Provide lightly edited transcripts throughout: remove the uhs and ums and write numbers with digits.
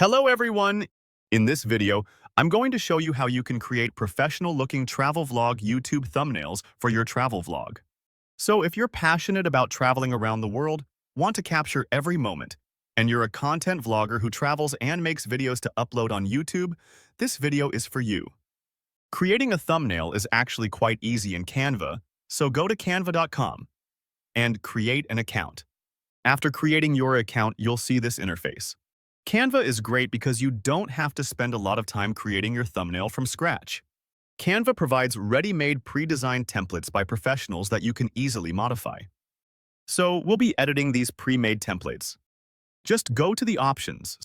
Hello everyone! In this video, I'm going to show you how you can create professional-looking travel vlog YouTube thumbnails for your travel vlog. So if you're passionate about traveling around the world, want to capture every moment, and you're a content vlogger who travels and makes videos to upload on YouTube, this video is for you. Creating a thumbnail is actually quite easy in Canva, so go to canva.com and create an account. After creating your account, you'll see this interface. Canva is great because you don't have to spend a lot of time creating your thumbnail from scratch. Canva provides ready-made pre-designed templates by professionals that you can easily modify. So we'll be editing these pre-made templates. Just go to the options.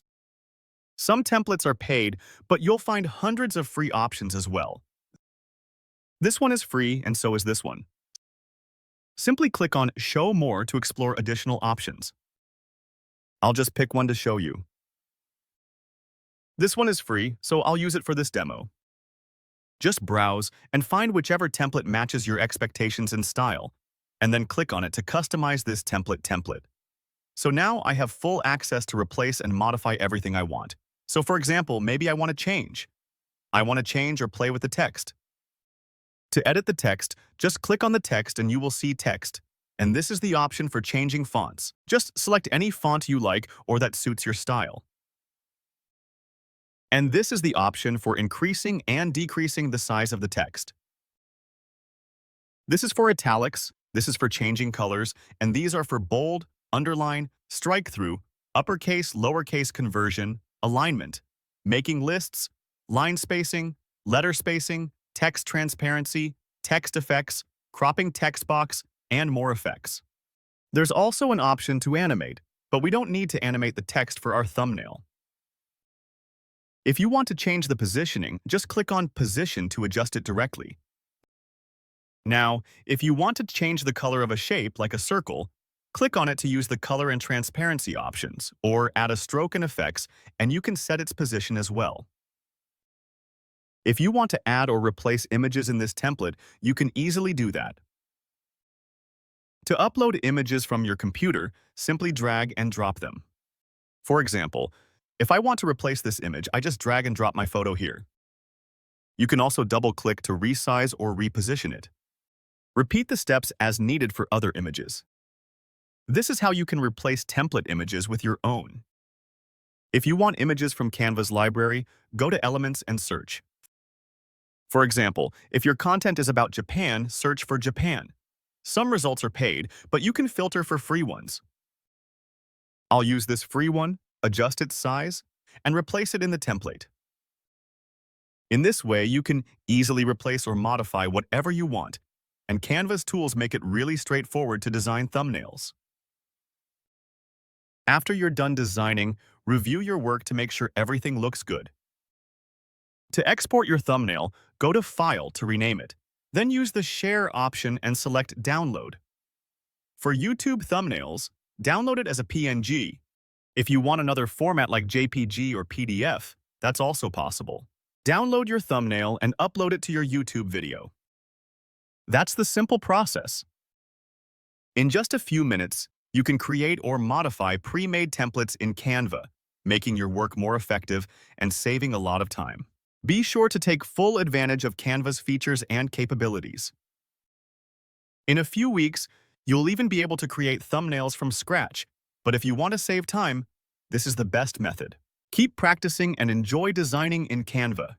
Some templates are paid, but you'll find hundreds of free options as well. This one is free, and so is this one. Simply click on Show More to explore additional options. I'll just pick one to show you. This one is free, so I'll use it for this demo. Just browse and find whichever template matches your expectations and style, and then click on it to customize this template. So now I have full access to replace and modify everything I want. So for example, maybe I want to change. I want to change or play with the text. To edit the text, just click on the text and you will see text. And this is the option for changing fonts. Just select any font you like or that suits your style. And this is the option for increasing and decreasing the size of the text. This is for italics, this is for changing colors, and these are for bold, underline, strike-through, uppercase, lowercase conversion, alignment, making lists, line spacing, letter spacing, text transparency, text effects, cropping text box, and more effects. There's also an option to animate, but we don't need to animate the text for our thumbnail. If you want to change the positioning, just click on Position to adjust it directly. Now, if you want to change the color of a shape, like a circle, click on it to use the color and transparency options, or add a stroke and effects, and you can set its position as well. If you want to add or replace images in this template, you can easily do that. To upload images from your computer, simply drag and drop them. For example, if I want to replace this image, I just drag and drop my photo here. You can also double-click to resize or reposition it. Repeat the steps as needed for other images. This is how you can replace template images with your own. If you want images from Canva's library, go to Elements and search. For example, if your content is about Japan, search for Japan. Some results are paid, but you can filter for free ones. I'll use this free one, adjust its size, and replace it in the template. In this way, you can easily replace or modify whatever you want, and Canva's tools make it really straightforward to design thumbnails. After you're done designing, review your work to make sure everything looks good. To export your thumbnail, go to File to rename it, then use the Share option and select Download. For YouTube thumbnails, download it as a PNG. If you want another format like JPG or PDF, that's also possible. Download your thumbnail and upload it to your YouTube video. That's the simple process. In just a few minutes, you can create or modify pre-made templates in Canva, making your work more effective and saving a lot of time. Be sure to take full advantage of Canva's features and capabilities. In a few weeks, you'll even be able to create thumbnails from scratch. But if you want to save time, this is the best method. Keep practicing and enjoy designing in Canva.